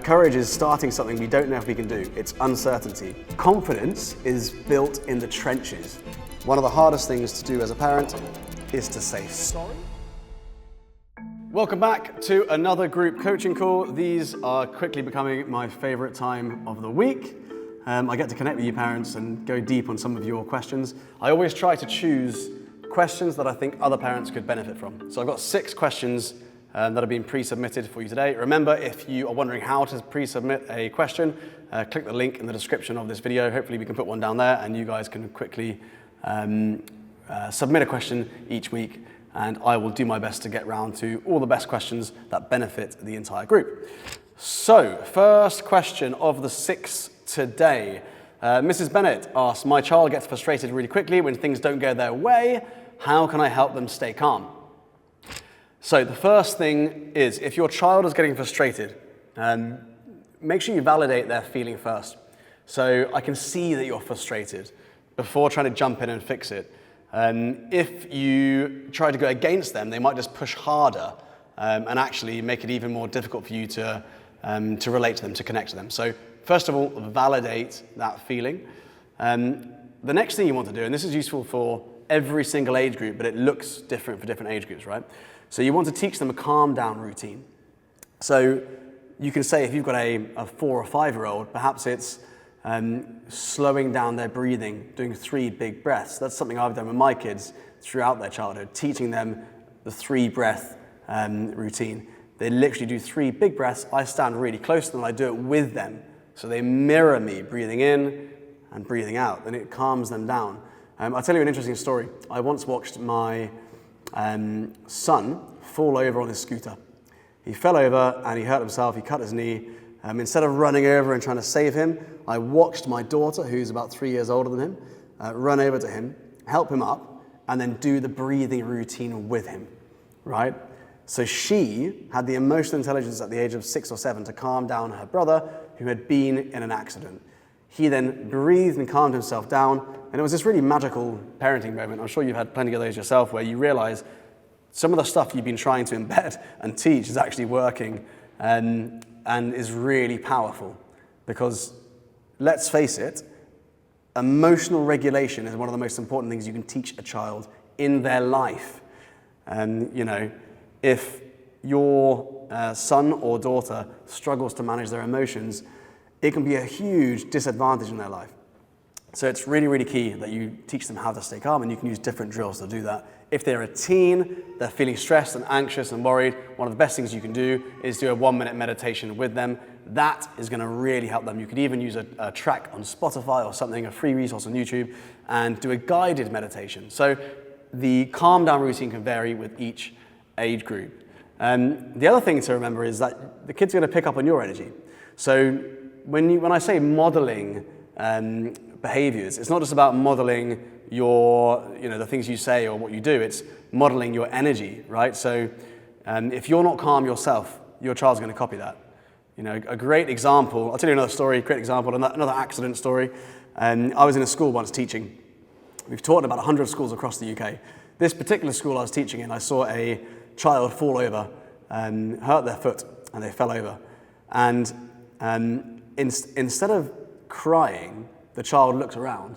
Courage is starting something we don't know if we can do. It's uncertainty. Confidence is built in the trenches. One of the hardest things to do as a parent is to say sorry. Welcome back to another group coaching call. These are quickly becoming my favorite time of the week. I get to connect with you parents and go deep on some of your questions. I always try to choose questions that I think other parents could benefit from. So I've got 6 questions that have been pre-submitted for you today. Remember, if you are wondering how to pre-submit a question, click the link in the description of this video. Hopefully we can put one down there and you guys can quickly submit a question each week, and I will do my best to get round to all the best questions that benefit the entire group. So, first question of the 6 today. Mrs. Bennett asks, my child gets frustrated really quickly when things don't go their way. How can I help them stay calm? So the first thing is, if your child is getting frustrated, make sure you validate their feeling first. So I can see that you're frustrated before trying to jump in and fix it. If you try to go against them, they might just push harder and actually make it even more difficult for you to relate to them, to connect to them. So first of all, validate that feeling. The next thing you want to do, and this is useful for every single age group, but it looks different for different age groups, right? So you want to teach them a calm down routine. So you can say if you've got a 4 or 5-year-old, perhaps it's slowing down their breathing, doing 3 big breaths. That's something I've done with my kids throughout their childhood, teaching them the 3-breath routine. They literally do 3 big breaths. I stand really close to them and I do it with them. So they mirror me, breathing in and breathing out, and it calms them down. I'll tell you an interesting story. I once watched my son fall over on his scooter. He fell over and he hurt himself, he cut his knee. Instead of running over and trying to save him, I watched my daughter, who's about 3 years older than him, run over to him, help him up, and then do the breathing routine with him, right? So she had the emotional intelligence at the age of 6 or 7 to calm down her brother who had been in an accident. He then breathed and calmed himself down, and it was this really magical parenting moment. I'm sure you've had plenty of those yourself, where you realize some of the stuff you've been trying to embed and teach is actually working and is really powerful. Because let's face it, emotional regulation is one of the most important things you can teach a child in their life. If your son or daughter struggles to manage their emotions, it can be a huge disadvantage in their life. So it's really, really key that you teach them how to stay calm, and you can use different drills to do that. If they're a teen, they're feeling stressed and anxious and worried, one of the best things you can do is do a 1-minute meditation with them. That is going to really help them. You could even use a track on Spotify or something, a free resource on YouTube, and do a guided meditation. So the calm down routine can vary with each age group. The other thing to remember is that the kids are going to pick up on your energy. So when I say modeling behaviors, it's not just about modeling the things you say or what you do, it's modeling your energy, right? So if you're not calm yourself, your child's going to copy that. A great example, I'll tell you another story, great example, another accident story. I was in a school once teaching. We've taught in about 100 schools across the UK. This particular school I was teaching in, I saw a child fall over and hurt their foot, and they fell over. And instead of crying, the child looked around,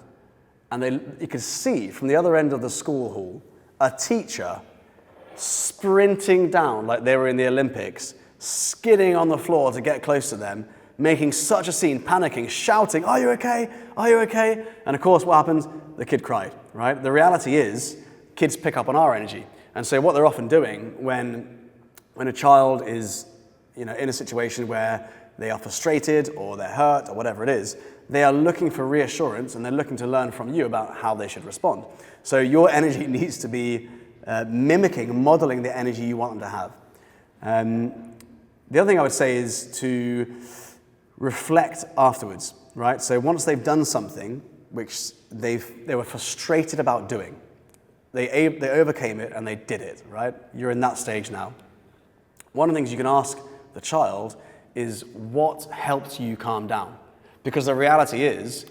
and you could see from the other end of the school hall a teacher sprinting down like they were in the Olympics, skidding on the floor to get close to them, making such a scene, panicking, shouting, "Are you okay? Are you okay?" And of course, what happens? The kid cried, right? The reality is, kids pick up on our energy. And so what they're often doing when a child is in a situation where they are frustrated or they're hurt or whatever it is, they are looking for reassurance, and they're looking to learn from you about how they should respond. So your energy needs to be mimicking, modeling the energy you want them to have. The other thing I would say is to reflect afterwards, right? So once they've done something which they were frustrated about doing, they overcame it and they did it, right? You're in that stage now. One of the things you can ask the child is, what helped you calm down? Because the reality is,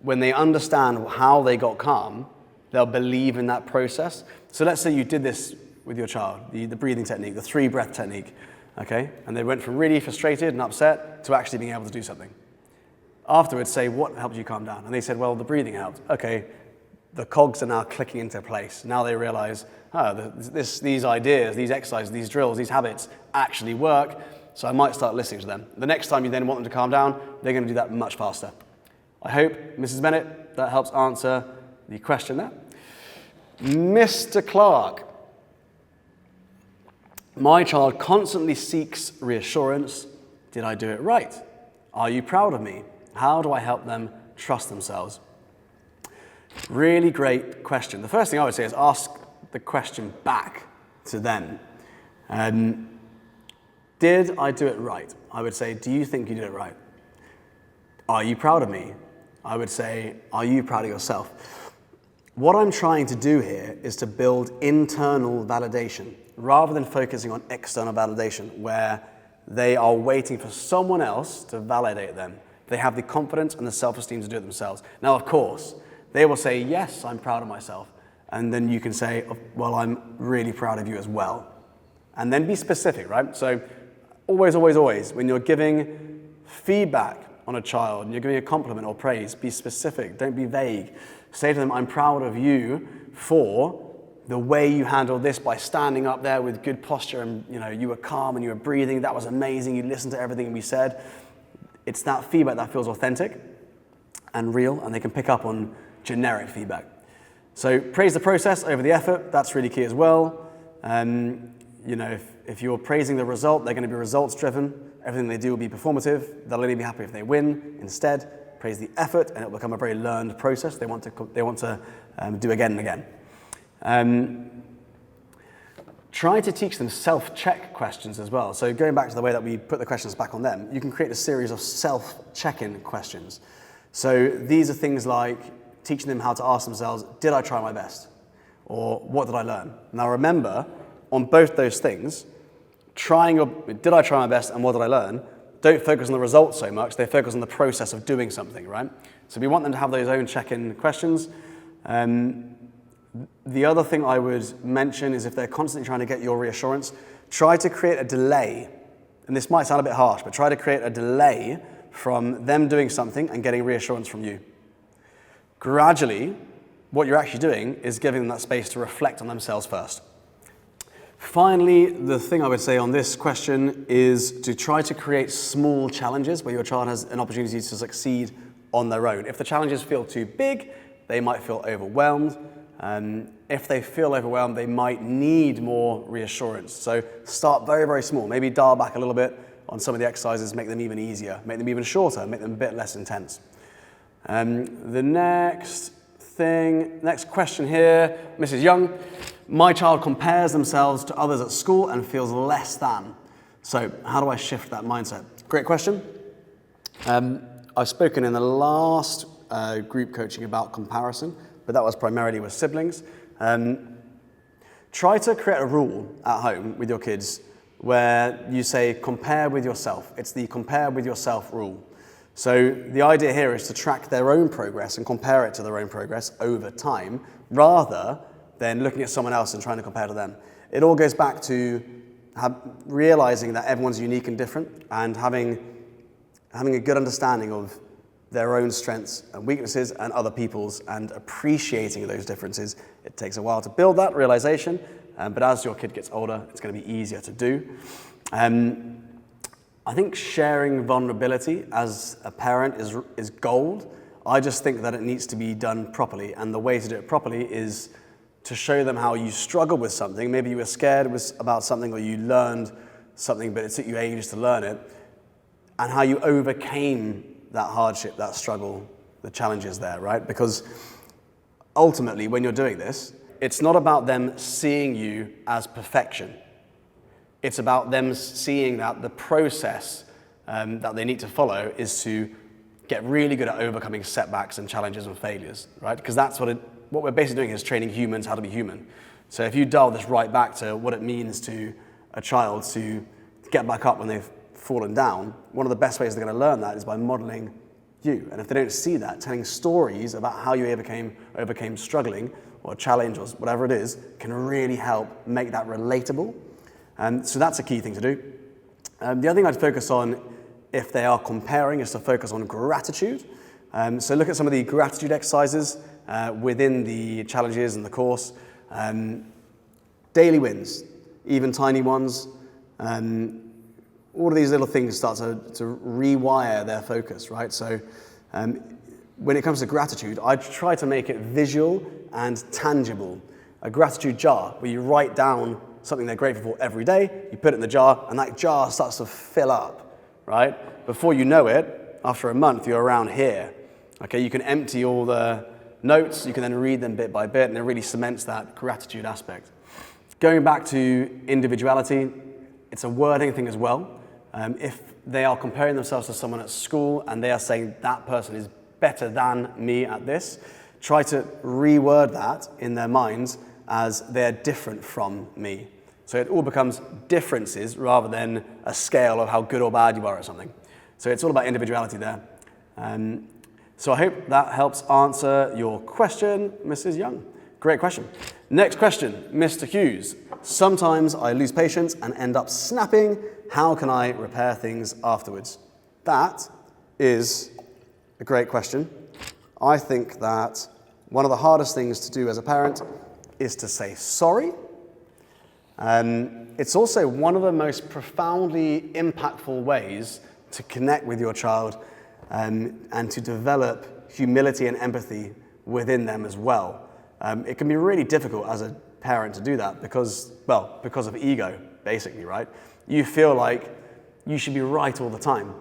when they understand how they got calm, they'll believe in that process. So let's say you did this with your child, the breathing technique, the 3-breath technique, okay? And they went from really frustrated and upset to actually being able to do something. Afterwards, say, what helped you calm down? And they said, well, the breathing helped. Okay, the cogs are now clicking into place. Now they realize, these ideas, these exercises, these drills, these habits actually work, so I might start listening to them. The next time you then want them to calm down, they're going to do that much faster. I hope, Mrs. Bennett, that helps answer the question there. Mr. Clark. My child constantly seeks reassurance. Did I do it right? Are you proud of me? How do I help them trust themselves? Really great question. The first thing I would say is ask the question back to them. Did I do it right? I would say, do you think you did it right? Are you proud of me? I would say, are you proud of yourself? What I'm trying to do here is to build internal validation rather than focusing on external validation where they are waiting for someone else to validate them. They have the confidence and the self-esteem to do it themselves. Now, of course, they will say, yes, I'm proud of myself. And then you can say, well, I'm really proud of you as well. And then be specific, right? So always, always, always, when you're giving feedback on a child and you're giving a compliment or praise, be specific, don't be vague. Say to them, I'm proud of you for the way you handled this by standing up there with good posture and you were calm and you were breathing. That was amazing. You listened to everything we said. It's that feedback that feels authentic and real, and they can pick up on generic feedback. So praise the process over the effort. That's really key as well. If you're praising the result, they're going to be results driven. Everything they do will be performative. They'll only be happy if they win. Instead, praise the effort, and it will become a very learned process. They want to do again and again. Try to teach them self-check questions as well. So going back to the way that we put the questions back on them, you can create a series of self-check-in questions. So these are things like teaching them how to ask themselves, did I try my best? Or what did I learn? Now remember, on both those things, did I try my best and what did I learn? Don't focus on the results so much, they focus on the process of doing something, right? So we want them to have those own check-in questions. The other thing I would mention is if they're constantly trying to get your reassurance, try to create a delay. And this might sound a bit harsh, but try to create a delay from them doing something and getting reassurance from you. Gradually, what you're actually doing is giving them that space to reflect on themselves first. Finally, the thing I would say on this question is to try to create small challenges where your child has an opportunity to succeed on their own. If the challenges feel too big, they might feel overwhelmed. If they feel overwhelmed, they might need more reassurance. So start very, very small. Maybe dial back a little bit on some of the exercises, make them even easier, make them even shorter, make them a bit less intense. The next question here, Mrs. Young. My child compares themselves to others at school and feels less than. So how do I shift that mindset? Great question. I've spoken in the last group coaching about comparison, but that was primarily with siblings. Try to create a rule at home with your kids where you say compare with yourself. It's the compare with yourself rule. So the idea here is to track their own progress and compare it to their own progress over time rather than looking at someone else and trying to compare to them. It all goes back to realizing that everyone's unique and different and having a good understanding of their own strengths and weaknesses and other people's and appreciating those differences. It takes a while to build that realization, but as your kid gets older, it's going to be easier to do. I think sharing vulnerability as a parent is gold. I just think that it needs to be done properly, and the way to do it properly is to show them how you struggled with something. Maybe you were scared about something or you learned something, but it took you ages to learn it, and how you overcame that hardship, that struggle, the challenges there, right? Because ultimately, when you're doing this, it's not about them seeing you as perfection. It's about them seeing that the process that they need to follow is to get really good at overcoming setbacks and challenges and failures, right? Because that's what we're basically doing is training humans how to be human. So if you dial this right back to what it means to a child to get back up when they've fallen down, one of the best ways they're going to learn that is by modeling you. And if they don't see that, telling stories about how you overcame struggling or challenge or whatever it is can really help make that relatable. So that's a key thing to do. The other thing I'd focus on if they are comparing is to focus on gratitude. So look at some of the gratitude exercises within the challenges and the course. Daily wins, even tiny ones. All of these little things start to rewire their focus, right? So when it comes to gratitude, I try to make it visual and tangible. A gratitude jar where you write down something they're grateful for every day, you put it in the jar, and that jar starts to fill up, right? Before you know it, after a month, you're around here. Okay, you can empty all the notes, you can then read them bit by bit, and it really cements that gratitude aspect. Going back to individuality, it's a wording thing as well. If they are comparing themselves to someone at school and they are saying that person is better than me at this, try to reword that in their minds as they're different from me. So it all becomes differences rather than a scale of how good or bad you are at something. So it's all about individuality there. So I hope that helps answer your question, Mrs. Young. Great question. Next question, Mr. Hughes. Sometimes I lose patience and end up snapping. How can I repair things afterwards? That is a great question. I think that one of the hardest things to do as a parent is to say sorry. It's also one of the most profoundly impactful ways to connect with your child and to develop humility and empathy within them as well. It can be really difficult as a parent to do that because of ego, basically, right? You feel like you should be right all the time.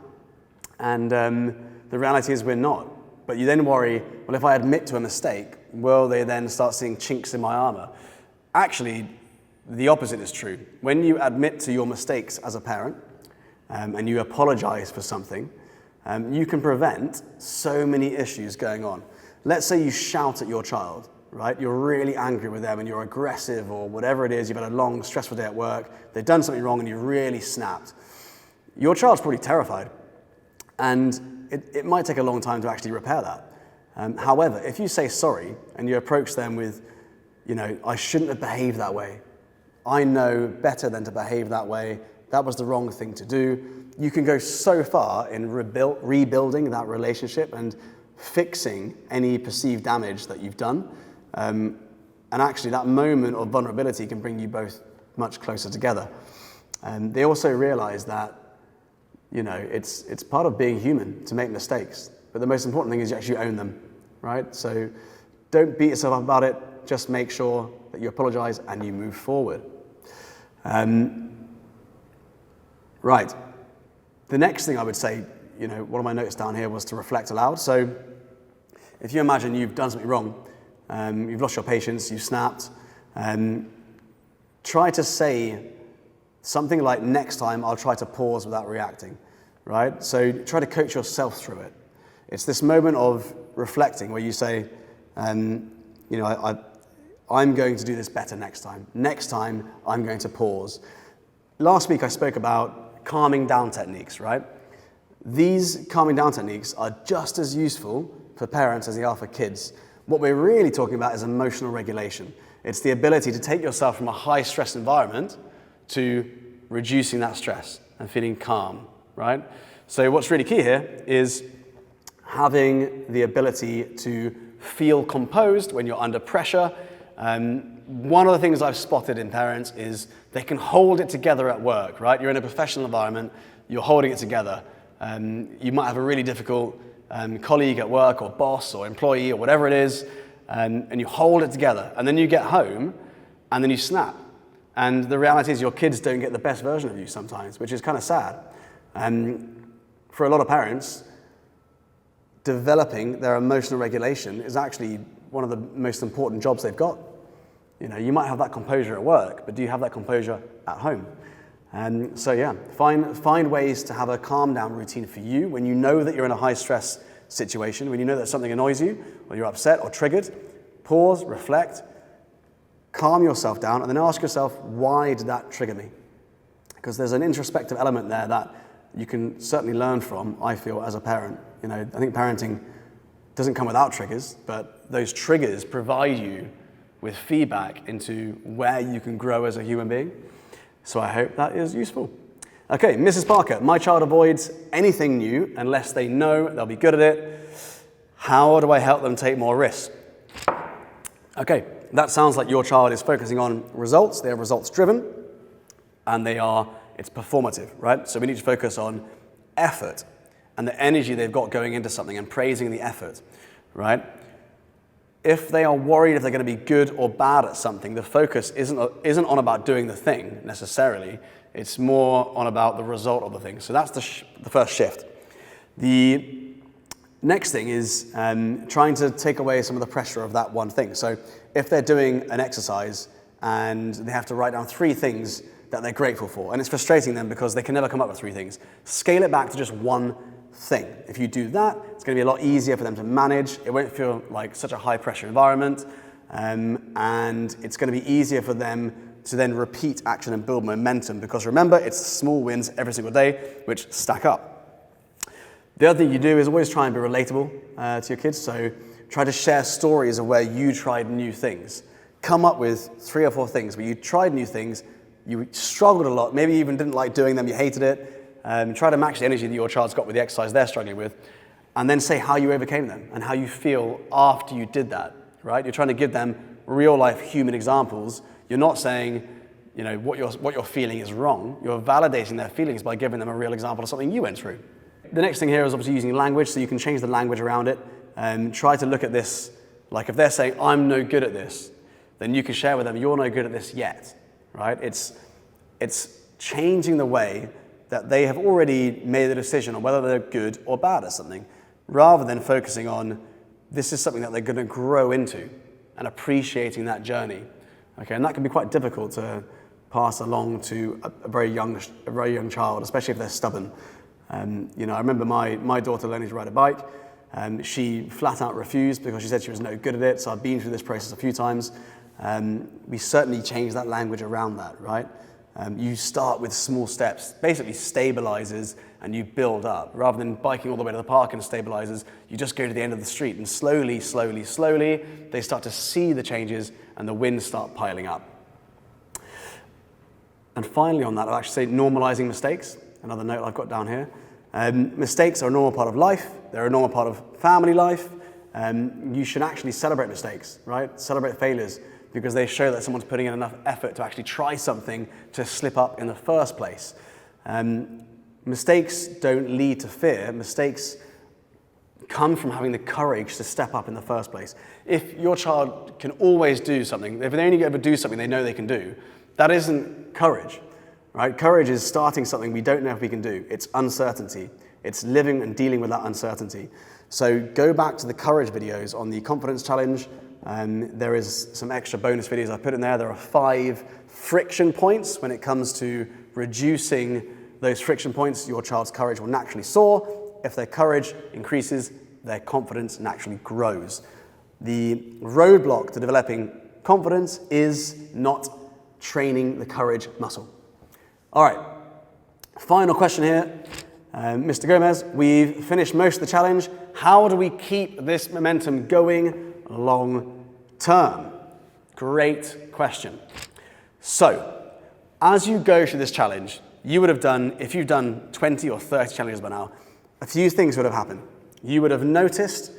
And the reality is we're not. But you then worry, well, if I admit to a mistake, will they then start seeing chinks in my armor? Actually, the opposite is true. When you admit to your mistakes as a parent and you apologize for something, you can prevent so many issues going on. Let's say you shout at your child, right? You're really angry with them and you're aggressive or whatever it is. You've had a long, stressful day at work. They've done something wrong and you really snapped. Your child's probably terrified. And it might take a long time to actually repair that. However, if you say sorry and you approach them with, I shouldn't have behaved that way. I know better than to behave that way. That was the wrong thing to do. You can go so far in rebuilding that relationship and fixing any perceived damage that you've done. And actually that moment of vulnerability can bring you both much closer together. And they also realize that it's part of being human to make mistakes. But the most important thing is you actually own them, right? So don't beat yourself up about it. Just make sure that you apologize and you move forward. Right. The next thing I would say, one of my notes down here was to reflect aloud. So if you imagine you've done something wrong, you've lost your patience, you've snapped, try to say something like, next time I'll try to pause without reacting, right? So try to coach yourself through it. It's this moment of reflecting where you say, I'm going to do this better next time. Next time, I'm going to pause. Last week, I spoke about calming down techniques, right? These calming down techniques are just as useful for parents as they are for kids. What we're really talking about is emotional regulation. It's the ability to take yourself from a high-stress environment to reducing that stress and feeling calm, right? So what's really key here is having the ability to feel composed when you're under pressure. One of the things I've spotted in parents is they can hold it together at work, right? You're in a professional environment, you're holding it together. You might have a really difficult colleague at work or boss or employee or whatever it is, and you hold it together. And then you get home and then you snap. And the reality is your kids don't get the best version of you sometimes, which is kind of sad. For a lot of parents, developing their emotional regulation is actually one of the most important jobs they've got. You might have that composure at work, but do you have that composure at home? Find ways to have a calm down routine for you when you know that you're in a high stress situation, when you know that something annoys you, or you're upset or triggered. Pause, reflect, calm yourself down, and then ask yourself, why did that trigger me? Because there's an introspective element there that you can certainly learn from, I feel, as a parent. I think parenting doesn't come without triggers, but those triggers provide you with feedback into where you can grow as a human being. So I hope that is useful. Okay, Mrs. Parker, my child avoids anything new unless they know they'll be good at it. How do I help them take more risks? Okay, that sounds like your child is focusing on results. They're results driven and it's performative, right? So we need to focus on effort and the energy they've got going into something and praising the effort, right? If they are worried if they're going to be good or bad at something, the focus isn't on about doing the thing necessarily. It's more on about the result of the thing. So that's the first shift. The next thing is trying to take away some of the pressure of that one thing. So if they're doing an exercise and they have to write down 3 things that they're grateful for, and it's frustrating them because they can never come up with 3 things, scale it back to just one thing. If you do that, it's going to be a lot easier for them to manage. It won't feel like such a high pressure environment, and it's going to be easier for them to then repeat action and build momentum, because remember, it's small wins every single day which stack up. The other thing you do is always try and be relatable to your kids. So try to share stories of where you tried new things. Come up with 3 or 4 things where you tried new things, you struggled a lot, maybe you even didn't like doing them, you hated it. Try to match the energy that your child's got with the exercise they're struggling with, and then say how you overcame them and how you feel after you did that, right? You're trying to give them real life human examples. You're not saying, what you're feeling is wrong. You're validating their feelings by giving them a real example of something you went through. The next thing here is obviously using language, so you can change the language around it. Try to look at this, like if they're saying, I'm no good at this, then you can share with them, you're no good at this yet, right? It's changing the way that they have already made the decision on whether they're good or bad at something, rather than focusing on, this is something that they're going to grow into, and appreciating that journey. Okay, and that can be quite difficult to pass along to a very young child, especially if they're stubborn. I remember my daughter learning to ride a bike. She flat out refused because she said she was no good at it. So I've been through this process a few times. We certainly changed that language around that, right? You start with small steps, basically stabilizes, and you build up. Rather than biking all the way to the park and stabilizes, you just go to the end of the street, and slowly, they start to see the changes and the wins start piling up. And finally on that, I'll actually say normalizing mistakes, another note I've got down here. Mistakes are a normal part of life. They're a normal part of family life. You should actually celebrate mistakes, right? Celebrate failures, because they show that someone's putting in enough effort to actually try something to slip up in the first place. Mistakes don't lead to fear. Mistakes come from having the courage to step up in the first place. If your child can always do something, if they only ever do something they know they can do, that isn't courage, right? Courage is starting something we don't know if we can do. It's uncertainty. It's living and dealing with that uncertainty. So go back to the courage videos on the confidence challenge. There is some extra bonus videos I put in there. There are 5 friction points when it comes to reducing those friction points. Your child's courage will naturally soar. If their courage increases, their confidence naturally grows. The roadblock to developing confidence is not training the courage muscle. All right, final question here. Mr. Gomez, we've finished most of the challenge. How do we keep this momentum going long term? Great question. So, as you go through this challenge, you would have done, if you've done 20 or 30 challenges by now, a few things would have happened. You would have noticed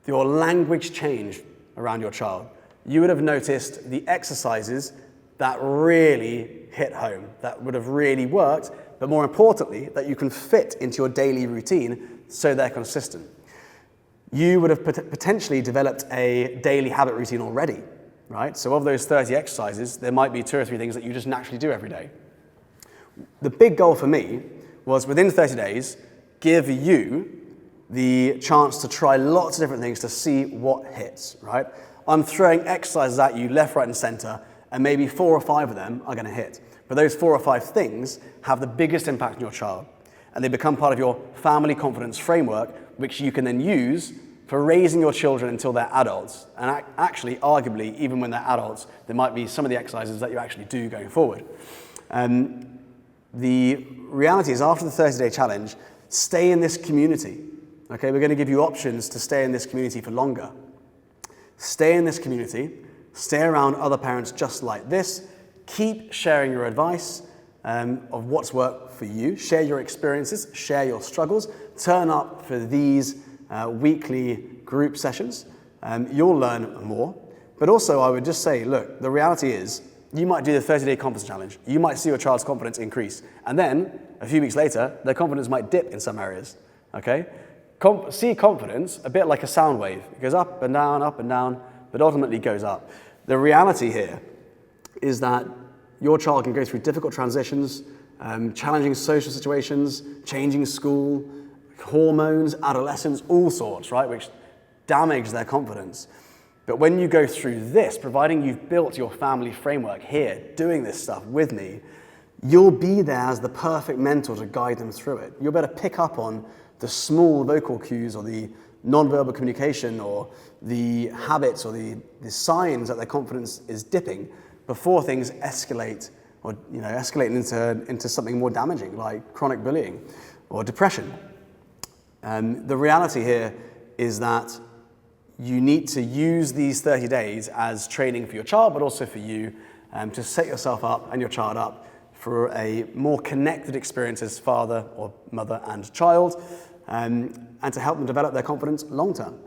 your language change around your child. You would have noticed the exercises that really hit home, that would have really worked, but more importantly, that you can fit into your daily routine so they're consistent. You would have potentially developed a daily habit routine already, right? So of those 30 exercises, there might be 2 or 3 things that you just naturally do every day. The big goal for me was within 30 days, give you the chance to try lots of different things to see what hits, right? I'm throwing exercises at you left, right, and center, and maybe 4 or 5 of them are gonna hit. But those 4 or 5 things have the biggest impact on your child, and they become part of your family confidence framework, which you can then use for raising your children until they're adults. And actually, arguably, even when they're adults, there might be some of the exercises that you actually do going forward. The reality is, after the 30-day challenge, stay in this community. Okay, we're going to give you options to stay in this community for longer. Stay in this community, stay around other parents just like this, keep sharing your advice of what's worked for you. Share your experiences, share your struggles, turn up for these weekly group sessions. You'll learn more. But also I would just say, look, the reality is you might do the 30-day confidence challenge. You might see your child's confidence increase. And then a few weeks later, their confidence might dip in some areas, okay? See confidence a bit like a sound wave. It goes up and down, but ultimately goes up. The reality here is that your child can go through difficult transitions, challenging social situations, changing school, hormones, adolescence, all sorts, right, which damage their confidence. But when you go through this, providing you've built your family framework here, doing this stuff with me, you'll be there as the perfect mentor to guide them through it. You'll better pick up on the small vocal cues or the non-verbal communication or the habits or the signs that their confidence is dipping before things escalate or escalate into something more damaging like chronic bullying or depression. The reality here is that you need to use these 30 days as training for your child, but also for you to set yourself up and your child up for a more connected experience as father or mother and child, and to help them develop their confidence long term.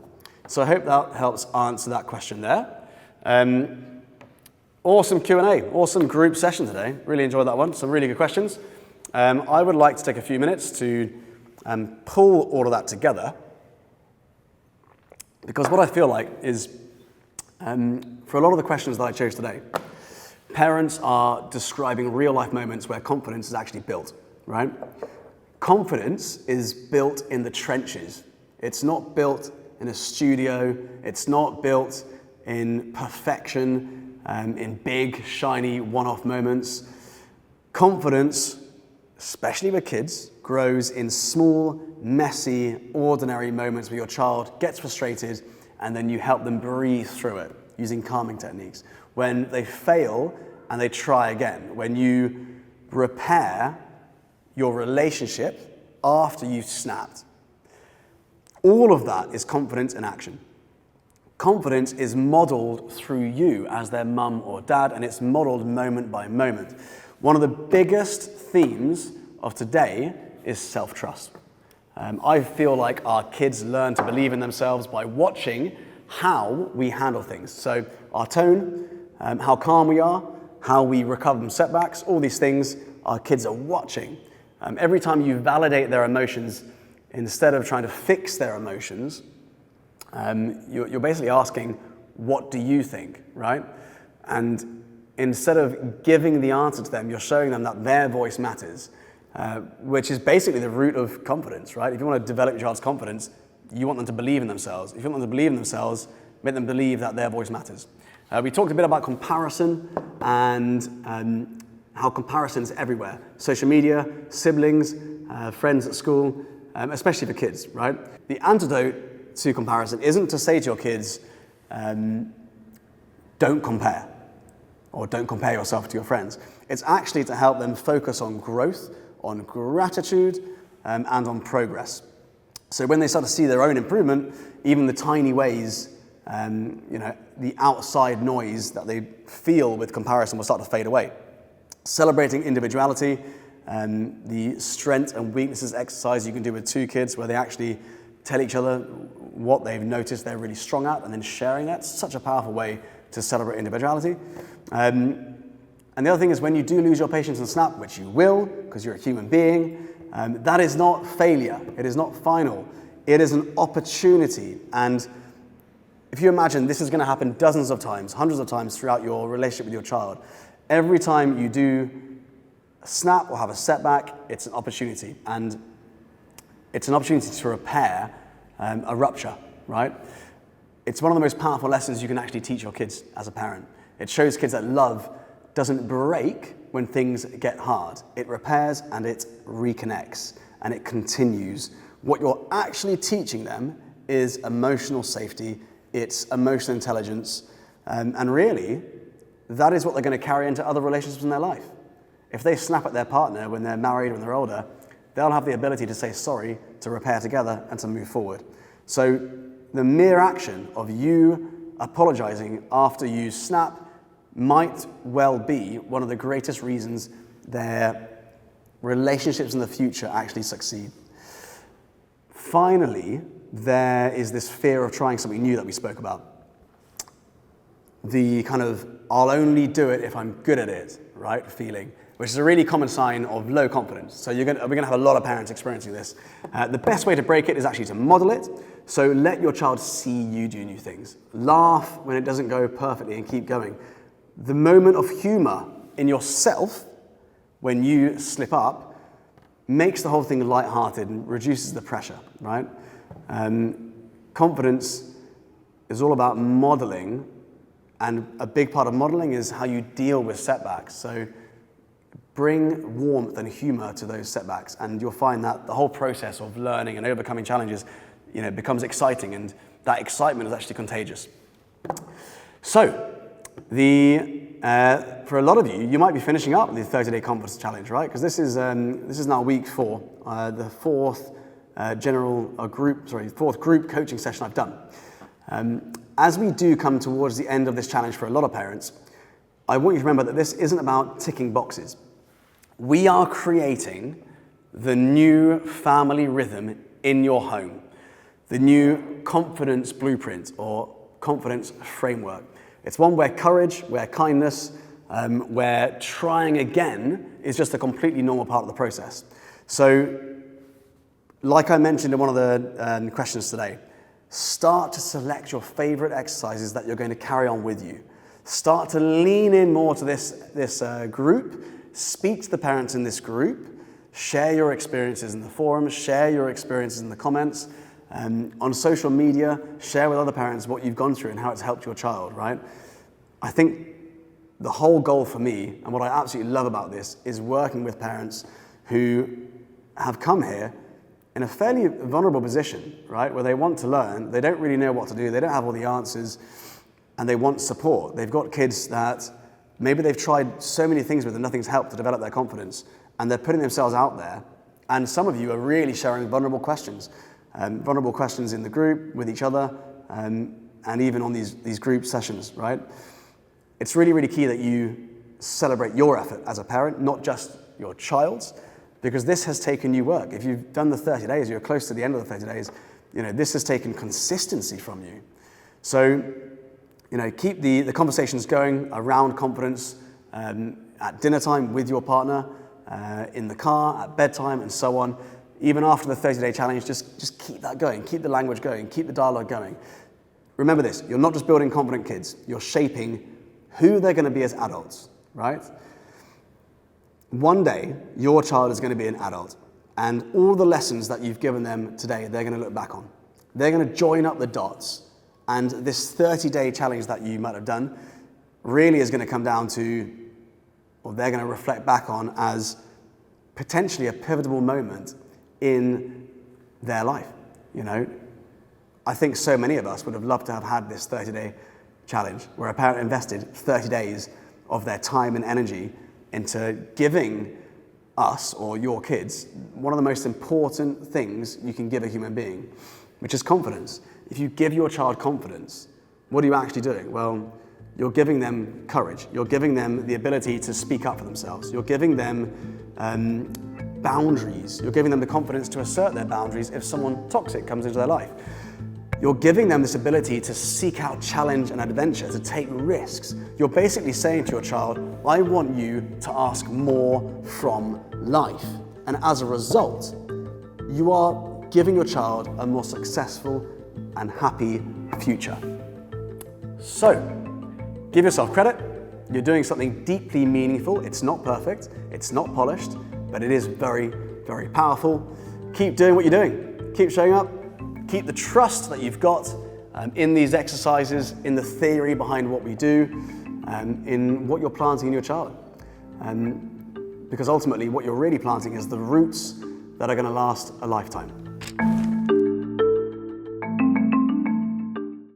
So I hope that helps answer that question there. Awesome Q&A, awesome group session today. Really enjoyed that one, some really good questions. I would like to take a few minutes to pull all of that together, because what I feel like is, for a lot of the questions that I chose today, parents are describing real life moments where confidence is actually built, right? Confidence is built in the trenches. It's not built in a studio. It's not built in perfection, in big, shiny, one-off moments. Confidence, especially with kids, grows in small, messy, ordinary moments where your child gets frustrated and then you help them breathe through it using calming techniques. When they fail and they try again. When you repair your relationship after you've snapped. All of that is confidence in action. Confidence is modeled through you as their mum or dad, and it's modeled moment by moment. One of the biggest themes of today is self-trust. I feel like our kids learn to believe in themselves by watching how we handle things. So our tone, how calm we are, how we recover from setbacks, all these things our kids are watching. Every time you validate their emotions, instead of trying to fix their emotions, you're basically asking, what do you think, right? And instead of giving the answer to them, you're showing them that their voice matters, which is basically the root of confidence, right? If you want to develop your child's confidence, you want them to believe in themselves. If you want them to believe in themselves, make them believe that their voice matters. We talked a bit about comparison and how comparison is everywhere. Social media, siblings, friends at school, especially for kids, right? The antidote to comparison isn't to say to your kids, don't compare, or don't compare yourself to your friends. It's actually to help them focus on growth, on gratitude, and on progress. So when they start to see their own improvement, even the tiny ways, the outside noise that they feel with comparison will start to fade away. Celebrating individuality, the strength and weaknesses exercise you can do with two kids where they actually tell each other what they've noticed they're really strong at and then sharing that. It's such a powerful way to celebrate individuality. And the other thing is when you do lose your patience and snap, which you will, because you're a human being, that is not failure. It is not final. It is an opportunity. And if you imagine this is going to happen dozens of times, hundreds of times throughout your relationship with your child, every time you do a snap or have a setback, it's an opportunity. And it's an opportunity to repair a rupture, right? It's one of the most powerful lessons you can actually teach your kids as a parent. It shows kids that love doesn't break when things get hard. It repairs and it reconnects and it continues. What you're actually teaching them is emotional safety, it's emotional intelligence, and really, that is what they're going to carry into other relationships in their life. If they snap at their partner when they're married, when they're older, they'll have the ability to say sorry, to repair together, and to move forward. So the mere action of you apologizing after you snap might well be one of the greatest reasons their relationships in the future actually succeed. Finally, there is this fear of trying something new that we spoke about. The kind of, I'll only do it if I'm good at it, right, feeling, which is a really common sign of low confidence. So we're going to have a lot of parents experiencing this. The best way to break it is actually to model it. So let your child see you do new things. Laugh when it doesn't go perfectly and keep going. The moment of humor in yourself when you slip up makes the whole thing lighthearted and reduces the pressure, right? Confidence is all about modeling, and a big part of modeling is how you deal with setbacks. So bring warmth and humor to those setbacks, and you'll find that the whole process of learning and overcoming challenges, becomes exciting, and that excitement is actually contagious. So, for a lot of you, you might be finishing up the 30-day confidence challenge, right? Because this is now week 4, the fourth group coaching session I've done. As we do come towards the end of this challenge for a lot of parents, I want you to remember that this isn't about ticking boxes. We are creating the new family rhythm in your home, the new confidence blueprint or confidence framework. It's one where courage, where kindness, where trying again is just a completely normal part of the process. So, like I mentioned in one of the questions today, start to select your favorite exercises that you're going to carry on with you. Start to lean in more to this group. Speak to the parents in this group. Share your experiences in the forums. Share your experiences in the comments. On social media, share with other parents what you've gone through and how it's helped your child, right? I think the whole goal for me, and what I absolutely love about this, is working with parents who have come here in a fairly vulnerable position, right? Where they want to learn, they don't really know what to do, they don't have all the answers, and they want support. They've got kids that maybe they've tried so many things with and nothing's helped to develop their confidence, and they're putting themselves out there. And some of you are really sharing vulnerable questions in the group, with each other, and even on these group sessions, right? It's really, really key that you celebrate your effort as a parent, not just your child's, because this has taken you work. If you've done the 30 days, you're close to the end of the 30 days, this has taken consistency from you. So, keep the conversations going around confidence at dinner time with your partner, in the car, at bedtime, and so on. Even after the 30-day challenge, just keep that going. Keep the language going. Keep the dialogue going. Remember this, you're not just building confident kids, you're shaping who they're going to be as adults, right? One day, your child is going to be an adult, and all the lessons that you've given them today, they're going to look back on. They're going to join up the dots, and this 30-day challenge that you might have done really is going to come down to, or they're going to reflect back on as potentially a pivotal moment in their life. I think so many of us would have loved to have had this 30-day challenge where a parent invested 30 days of their time and energy into giving us or your kids one of the most important things you can give a human being, which is confidence. If you give your child confidence, what are you actually doing? Well, you're giving them courage. You're giving them the ability to speak up for themselves. You're giving them boundaries. You're giving them the confidence to assert their boundaries if someone toxic comes into their life. You're giving them this ability to seek out challenge and adventure, to take risks. You're basically saying to your child, I want you to ask more from life. And as a result, you are giving your child a more successful and happy future. So, give yourself credit. You're doing something deeply meaningful. It's not perfect, it's not polished, but it is very, very powerful. Keep doing what you're doing. Keep showing up. Keep the trust that you've got in these exercises, in the theory behind what we do, in what you're planting in your child. Because ultimately, what you're really planting is the roots that are going to last a lifetime.